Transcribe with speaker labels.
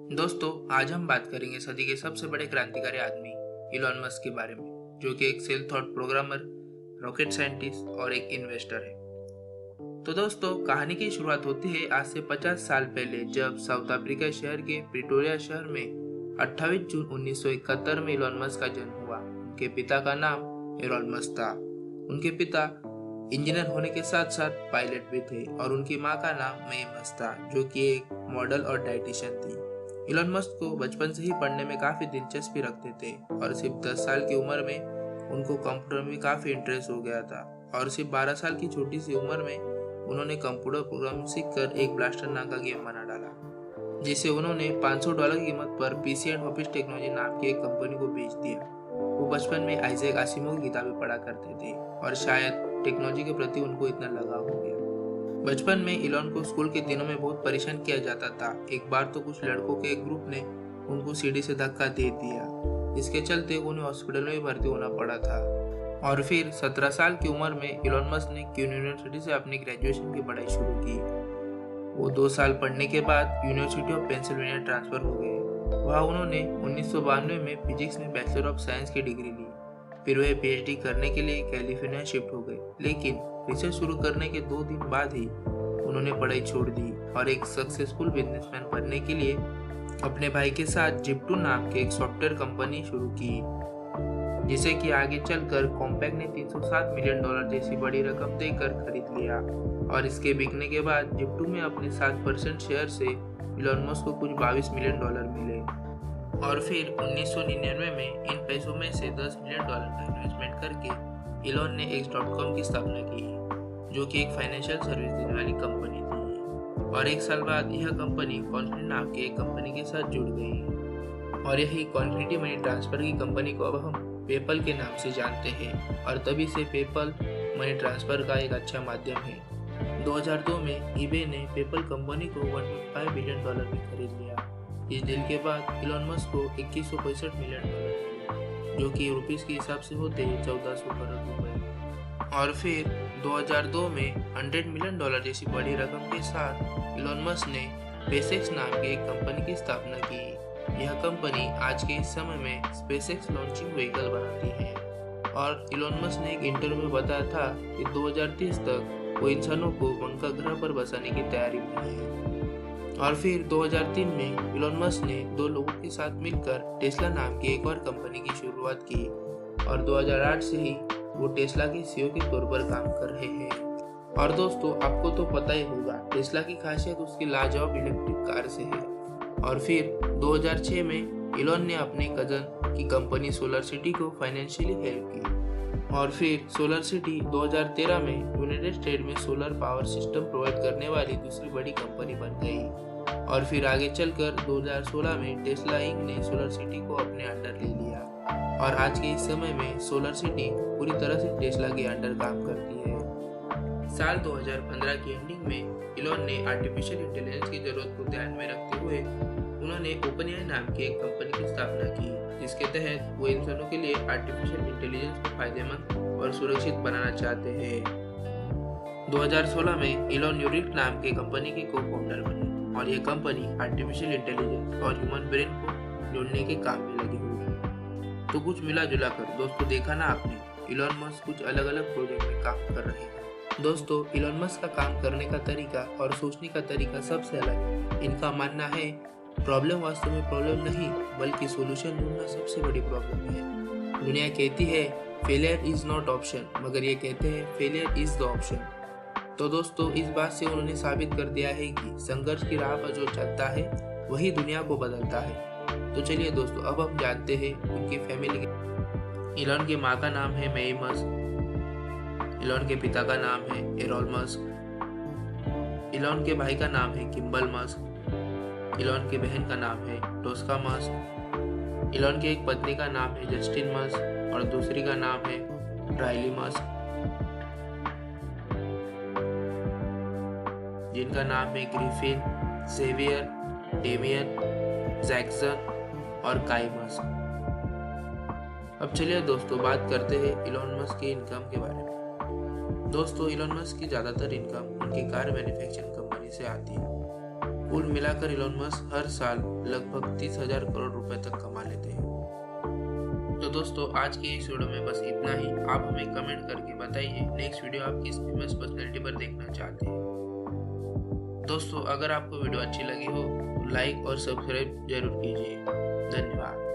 Speaker 1: दोस्तों, आज हम बात करेंगे सदी के सबसे बड़े क्रांतिकारी आदमी इलॉन मस्क के बारे में, जो कि एक self thought programmer, rocket scientist और एक इन्वेस्टर है। तो दोस्तों, कहानी की शुरुआत होती है आज से 50 साल पहले, जब साउथ अफ्रीका शहर के प्रिटोरिया शहर में 28 जून 1971 में इलॉन मस्क का जन्म हुआ। उनके पिता का नाम एरॉन मस्क था। उनके पिता इंजीनियर होने के साथ साथ पायलट भी थे और उनकी माँ का नाम मे मस्क था, जो कि एक मॉडल और डाइटिशियन थी। इलॉन मस्क को बचपन से ही पढ़ने में काफी दिलचस्पी रखते थे और सिर्फ 10 साल की उम्र में उनको कंप्यूटर में काफी इंटरेस्ट हो गया था और सिर्फ 12 साल की छोटी सी उम्र में उन्होंने कंप्यूटर प्रोग्राम सीखकर एक ब्लास्टर नाम का गेम बना डाला, जिसे उन्होंने $500 की कीमत पर पीसी एंड ऑफिस टेक्नोलॉजी नाम की एक कंपनी को बेच दिया। वो बचपन में आइजैक आसिमोव की किताबें पढ़ा करते थे और शायद टेक्नोलॉजी के प्रति उनको इतना लगाव हो गया। बचपन में इलॉन को स्कूल के दिनों में बहुत परेशान किया जाता था। एक बार तो कुछ लड़कों के एक ग्रुप ने उनको सीढ़ी से धक्का दे दिया, जिसके चलते उन्हें हॉस्पिटल में भर्ती होना पड़ा था। और फिर 17 साल की उम्र में इलॉन मस्क ने क्वीन यूनिवर्सिटी से अपनी ग्रेजुएशन की पढ़ाई शुरू की। वो 2 साल पढ़ने के बाद यूनिवर्सिटी ऑफ पेंसिल्वेनिया ट्रांसफर हो गए। वहाँ उन्होंने 1992 में फिजिक्स में बैचलर ऑफ साइंस की डिग्री ली। फिर वे पीएचडी करने के लिए कैलिफोर्निया शिफ्ट हो गए, लेकिन रिसर्च शुरू करने के 2 दिन बाद ही उन्होंने पढ़ाई छोड़ दी और एक सक्सेसफुल बिजनेसमैन बनने के लिए अपने भाई के साथ जिप्टू नाम के एक सॉफ्टवेयर कंपनी शुरू की, जिसे कि आगे चलकर कॉम्पैक ने $307 मिलियन जैसी बड़ी रकम देकर खरीद लिया। और इसके बिकने के बाद जिप्टू में अपने 7% शेयर से इलॉन मस्क को कुछ $22 मिलियन मिले। और फिर 1999 में इन पैसों में से $10 मिलियन का इन्वेस्टमेंट करके इलॉन ने X.com की स्थापना की, जो कि एक फाइनेंशियल सर्विस देने वाली कंपनी थी। और 1 साल बाद यह कंपनी कॉन्फिनिटी नाम की एक कंपनी के साथ जुड़ गई और यही कॉन्फिनिटी मनी ट्रांसफर की कंपनी को अब हम पेपल के नाम से जानते हैं और तभी से पेपल मनी ट्रांसफर का एक अच्छा माध्यम है। 2002 में ईबे ने पेपल कंपनी को $1.5 बिलियन में खरीद लिया। इस डील के बाद इलॉन मस्क को 2165 मिलियन मिले, जो कि रुपीस के हिसाब से होते हैं 1400 करोड़ रुपए। और फिर 2002 में $100 मिलियन जैसी बड़ी रकम के साथ इलॉन मस्क ने स्पेसएक्स नाम की एक कंपनी की स्थापना की। यह कंपनी आज के इस समय में स्पेसएक्स लॉन्चिंग व्हीकल बनाती है और इलॉन मस्क ने एक इंटरव्यू में बताया था कि 2030 तक वो इंसानों को उनका ग्रह पर बसाने की तैयारी में है। और फिर 2003 में इलॉन मस्क ने 2 लोगों के साथ मिलकर टेस्ला नाम की एक और कंपनी की शुरुआत की और 2008 से ही वो टेस्ला के सीईओ के तौर पर काम कर रहे हैं। और दोस्तों, आपको तो पता ही होगा टेस्ला की खासियत उसकी लाजवाब इलेक्ट्रिक कार से है। और फिर 2006 में इलॉन ने अपने कजन की कंपनी सोलर सिटी को फाइनेंशियली हेल्प की। और फिर सोलर सिटी 2013 में यूनाइटेड स्टेट में सोलर पावर सिस्टम प्रोवाइड करने वाली दूसरी बड़ी कंपनी बन गई। और फिर आगे चलकर 2016 में टेस्ला इंक ने सोलर सिटी को अपने अंडर ले लिया और आज के इस समय में सोलर सिटी पूरी तरह से टेस्ला के अंडर काम करती है। साल 2015 की एंडिंग में इलॉन ने आर्टिफिशियल इंटेलिजेंस की जरूरत को ध्यान में रखते हुए उन्होंने ओपनएआई नाम की एक कंपनी की स्थापना की, जिसके तहत वो इंसानों के लिए आर्टिफिशियल इंटेलिजेंस को फायदेमंद और सुरक्षित बनाना चाहते हैं। 2016 में इलॉन न्यूरिक नाम की कंपनी के को-फाउंडर बने और यह कंपनी आर्टिफिशियल इंटेलिजेंस और ह्यूमन ब्रेन को जोड़ने के काम में लगी हुई है। तो कुछ मिला जुला कर दोस्तों, देखा ना आपने, इलॉन मस्क कुछ अलग अलग प्रोजेक्ट में काम कर रहे हैं। दोस्तों, इलॉन मस्क का काम करने का तरीका और सोचने का तरीका सबसे अलग है। इनका मानना है प्रॉब्लम वास्तव में प्रॉब्लम नहीं, बल्कि सॉल्यूशन ढूंढना सबसे बड़ी प्रॉब्लम है। दुनिया कहती है फेलियर इज नॉट ऑप्शन, मगर ये कहते हैं फेलियर इज द ऑप्शन। तो दोस्तों, इस बात से उन्होंने साबित कर दिया है कि संघर्ष की राह पर जो चलता है वही दुनिया को बदलता है। तो चलिए दोस्तों, अब हम जानते हैं उनकी फैमिली के। इलॉन की माँ का नाम है मे मस्क। इलॉन के पिता का नाम है एरॉन मस्क। इलॉन के भाई का नाम है किम्बल मस्क। इलॉन की बहन का नाम है टोस्का मस्क। इलॉन की एक पत्नी का नाम है जस्टिन मस्क और दूसरी का नाम है राइली मस्क, जिनका नाम है ग्रिफिन, जेवियर, डेमियन, जैक्सन और काई मस्क। अब चलिए दोस्तों, बात करते हैं इलॉन मस्क के इनकम के बारे में। दोस्तों, इलॉन मस्क की ज़्यादातर इनकम उनकी कार मैन्युफैक्चरिंग कंपनी से आती है। कुल मिलाकर इलॉन मस्क हर साल लगभग 30,000 करोड़ रुपए तक कमा लेते हैं। तो दोस्तों आज की इस वीडियो में बस इतना ही। आप हमें कमेंट करके बताइए नेक्स्ट वीडियो आप किस फेमस पर्सनैलिटी पर देखना चाहते हैं। दोस्तों अगर आपको वीडियो अच्छी लगी हो तो लाइक और सब्सक्राइब जरूर कीजिए। धन्यवाद।